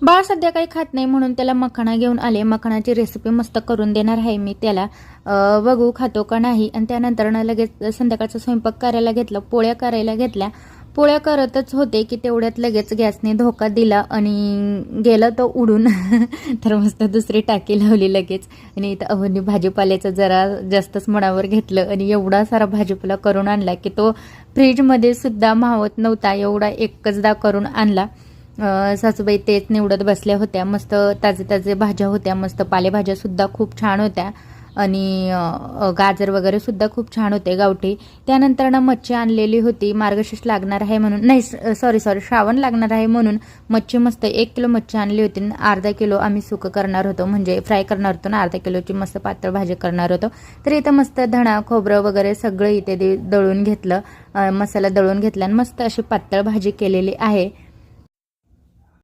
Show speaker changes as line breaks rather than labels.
बाळ सध्या काही खात नाही म्हणून त्याला मखाणा घेऊन आले. मखाणाची रेसिपी मस्त करून देणार आहे मी त्याला. बघू खातो का नाही. आणि त्यानंतर लगेच संध्याकाळचा स्वयंपाक करायला घेतला, पोळ्या करायला घेतल्या. पोळ्या करतच होते की तेवढ्यात लगेच गॅसने धोका दिला आणि गेला तो उडून. तर मस्त दुसरी टाकी लावली लगेच. आणि इथं अवनी भाजीपाल्याचं जरा जास्तच मनावर घेतलं आणि एवढा सारा भाजीपाला करून आणला की तो फ्रीजमध्ये सुद्धा मावत नव्हता, एवढा एकचदा करून आणला. सासूबाई तेच निवडत बसल्या होत्या. मस्त ताजे ताजे भाज्या होत्या, मस्त पालेभाज्या सुद्धा खूप छान होत्या आणि गाजर वगैरे सुद्धा खूप छान होते गावठी. त्यानंतर मच्छी आणलेली होती, मार्गशीर्ष लागणार आहे म्हणून, नाही सॉरी श्रावण लागणार आहे म्हणून मच्छी मस्त 1 किलो मच्छी आणली होती. अर्धा किलो आम्ही सुकं करणार होतो, म्हणजे फ्राय करणार होतो ना, अर्धा किलोची मस्त पातळ भाजी करणार होतो. तर इथं मस्त धणा खोबरं वगैरे सगळं इथे दळून घेतलं, मसाला दळून घेतला आणि मस्त अशी पातळ भाजी केलेली आहे.